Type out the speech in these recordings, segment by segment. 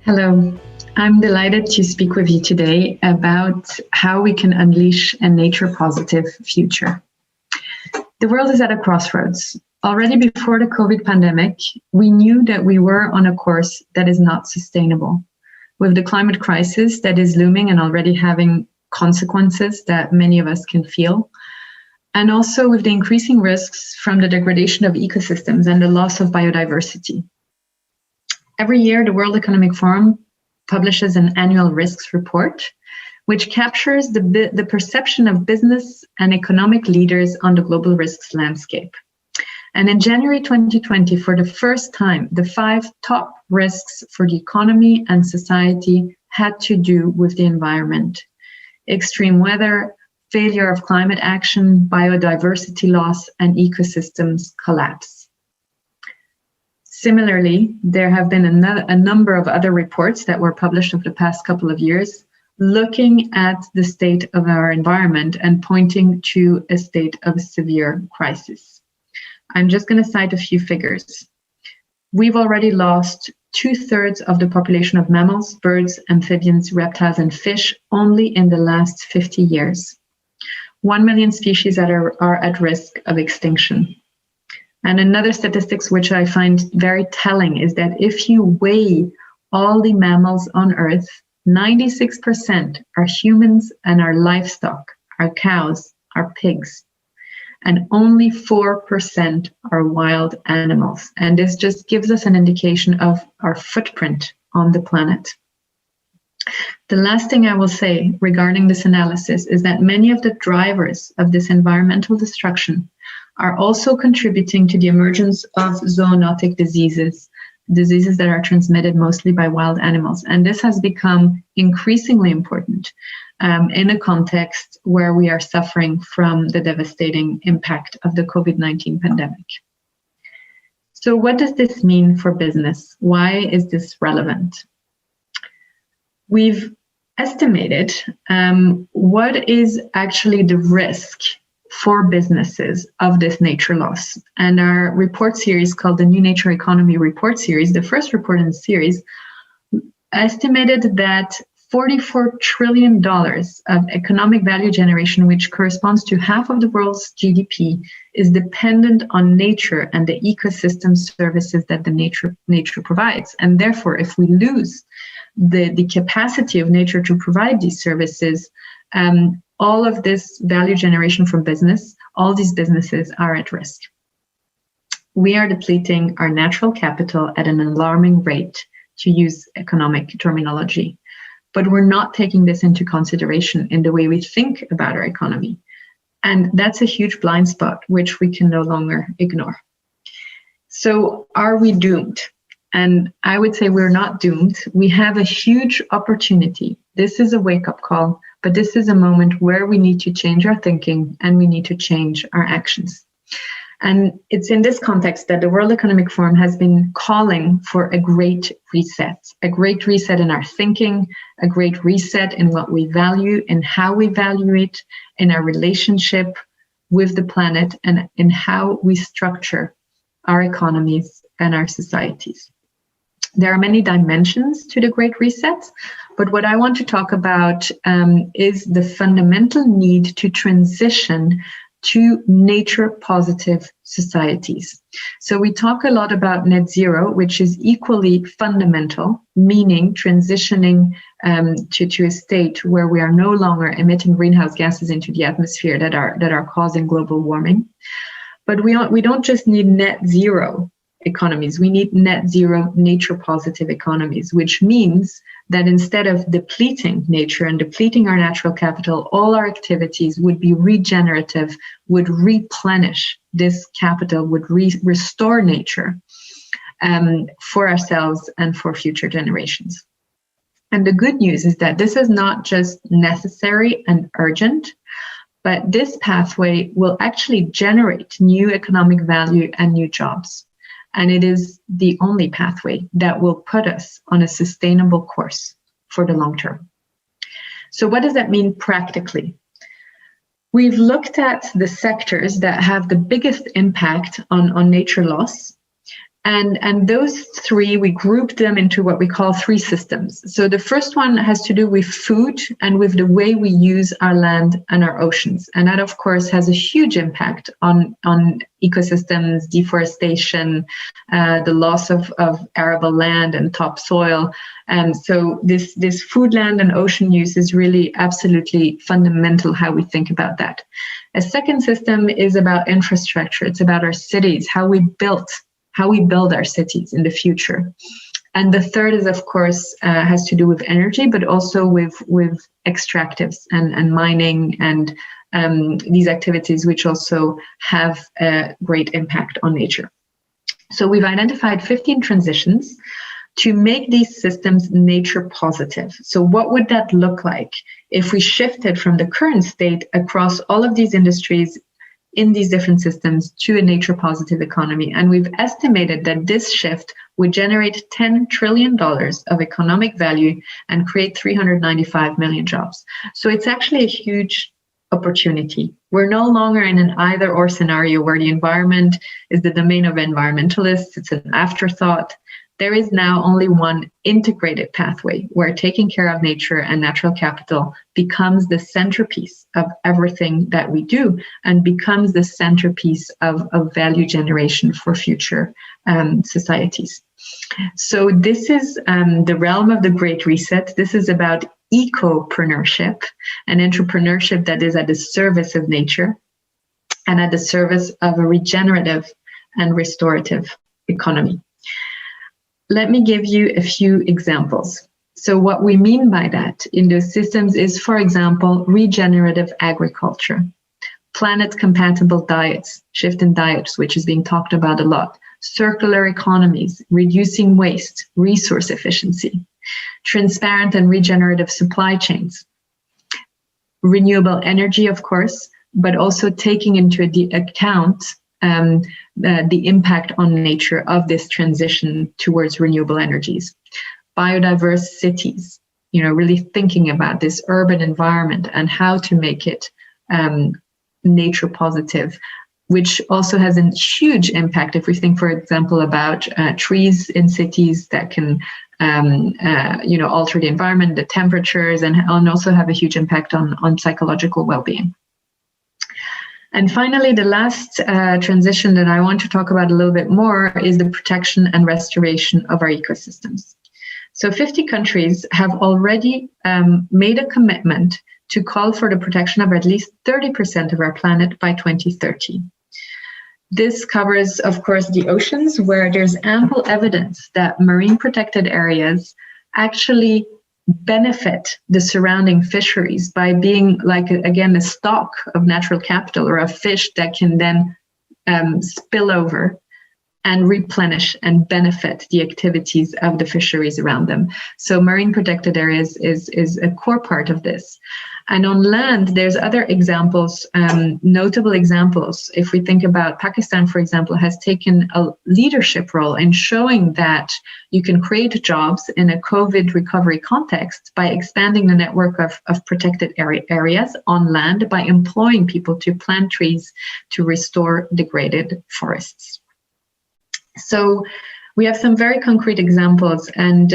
Hello, I'm delighted to speak with you today about how we can unleash a nature-positive future. The world is at a crossroads. Already before the COVID pandemic, we knew that we were on a course that is not sustainable. With the climate crisis that is looming and already having consequences that many of us can feel, and also with the increasing risks from the degradation of ecosystems and the loss of biodiversity. Every year, the World Economic Forum publishes an annual risks report, which captures the perception of business and economic leaders on the global risks landscape. And in January 2020, for the first time, the 5 top risks for the economy and society had to do with the environment: extreme weather, failure of climate action, biodiversity loss, and ecosystems collapse. Similarly, there have been a number of other reports that were published over the past couple of years looking at the state of our environment and pointing to a state of severe crisis. I'm just going to cite a few figures. We've already lost 2/3 of the population of mammals, birds, amphibians, reptiles, and fish only in the last 50 years. 1 million species that are at risk of extinction. And another statistics which I find very telling is that if you weigh all the mammals on Earth, 96% are humans and are livestock, are cows, are pigs, and only 4% are wild animals. And this just gives us an indication of our footprint on the planet. The last thing I will say regarding this analysis is that many of the drivers of this environmental destruction are also contributing to the emergence of zoonotic diseases that are transmitted mostly by wild animals. And this has become increasingly important in a context where we are suffering from the devastating impact of the COVID-19 pandemic. So what does this mean for business? Why is this relevant? We've estimated what is actually the risk for businesses of this nature loss. And our report series called the New Nature Economy Report Series, the first report in the series, estimated that $44 trillion of economic value generation, which corresponds to half of the world's GDP, is dependent on nature and the ecosystem services that the nature provides. And therefore, if we lose the capacity of nature to provide these services, all of this value generation from business, all these businesses are at risk. We are depleting our natural capital at an alarming rate, to use economic terminology. But we're not taking this into consideration in the way we think about our economy. And that's a huge blind spot, which we can no longer ignore. So are we doomed? And I would say we're not doomed. We have a huge opportunity. This is a wake-up call, but this is a moment where we need to change our thinking and we need to change our actions. And it's in this context that the World Economic Forum has been calling for a great reset in our thinking, a great reset in what we value and how we value it, in our relationship with the planet, and in how we structure our economies and our societies. There are many dimensions to the Great Reset, but what I want to talk about is the fundamental need to transition to nature-positive societies. So we talk a lot about net zero, which is equally fundamental, meaning transitioning to a state where we are no longer emitting greenhouse gases into the atmosphere that are causing global warming. But we don't just need net zero economies, we need net zero nature-positive economies, which means that instead of depleting nature and depleting our natural capital, all our activities would be regenerative, would replenish this capital, would restore nature for ourselves and for future generations. And the good news is that this is not just necessary and urgent, but this pathway will actually generate new economic value and new jobs. And it is the only pathway that will put us on a sustainable course for the long term. So what does that mean practically? We've looked at the sectors that have the biggest impact on nature loss, And those three, we grouped them into what we call three systems. So the first one has to do with food and with the way we use our land and our oceans. And that, of course, has a huge impact on ecosystems, deforestation, the loss of arable land and topsoil. And so this food, land, and ocean use is really absolutely fundamental how we think about that. A second system is about infrastructure. It's about our cities, how we build our cities in the future. And the third is, of course, has to do with energy, but also with extractives and mining and these activities, which also have a great impact on nature. So we've identified 15 transitions to make these systems nature positive. So what would that look like if we shifted from the current state across all of these industries in these different systems to a nature positive economy? And we've estimated that this shift would generate $10 trillion of economic value and create 395 million jobs. So it's actually a huge opportunity. We're no longer in an either or scenario where the environment is the domain of environmentalists. It's an afterthought. There is now only one integrated pathway where taking care of nature and natural capital becomes the centerpiece of everything that we do and becomes the centerpiece of value generation for future societies. So this is the realm of the Great Reset. This is about ecopreneurship, an entrepreneurship that is at the service of nature and at the service of a regenerative and restorative economy. Let me give you a few examples. So what we mean by that in those systems is, for example, regenerative agriculture, planet-compatible diets, shift in diets, which is being talked about a lot, circular economies, reducing waste, resource efficiency, transparent and regenerative supply chains, renewable energy, of course, but also taking into account the impact on nature of this transition towards renewable energies. Biodiverse cities, really thinking about this urban environment and how to make it nature positive, which also has a huge impact if we think, for example, about trees in cities that can alter the environment, the temperatures, and also have a huge impact on psychological well-being. And finally, the last transition that I want to talk about a little bit more is the protection and restoration of our ecosystems. So 50 countries have already made a commitment to call for the protection of at least 30% of our planet by 2030. This covers, of course, the oceans, where there's ample evidence that marine protected areas actually benefit the surrounding fisheries by being like, again, a stock of natural capital or a fish that can then spill over and replenish and benefit the activities of the fisheries around them. So marine protected areas is a core part of this. And on land, there's other examples, notable examples. If we think about Pakistan, for example, has taken a leadership role in showing that you can create jobs in a COVID recovery context by expanding the network of protected areas on land by employing people to plant trees to restore degraded forests. So we have some very concrete examples, and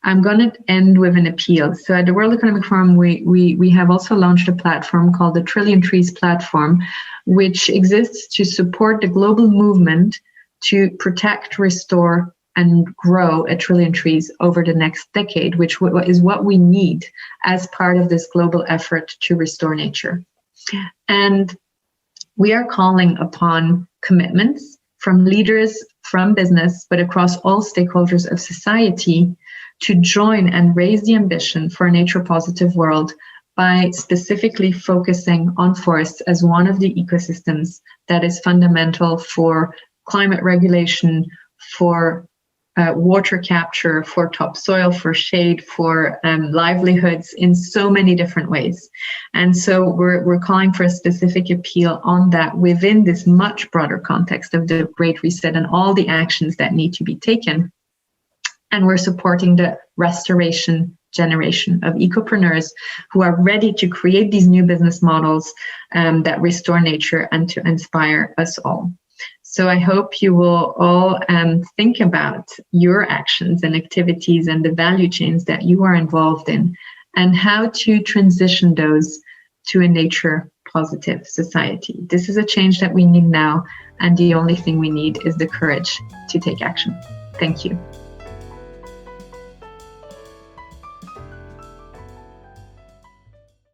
I'm going to end with an appeal. So at the World Economic Forum, we have also launched a platform called the Trillion Trees Platform, which exists to support the global movement to protect, restore, and grow 1 trillion trees over the next decade, which is what we need as part of this global effort to restore nature. And we are calling upon commitments from leaders, from business, but across all stakeholders of society to join and raise the ambition for a nature-positive world by specifically focusing on forests as one of the ecosystems that is fundamental for climate regulation, for water capture, for topsoil, for shade, for livelihoods in so many different ways. And so we're calling for a specific appeal on that within this much broader context of the Great Reset and all the actions that need to be taken. And we're supporting the restoration generation of ecopreneurs who are ready to create these new business models that restore nature and to inspire us all. So I hope you will all think about your actions and activities and the value chains that you are involved in, and how to transition those to a nature-positive society. This is a change that we need now, and the only thing we need is the courage to take action. Thank you.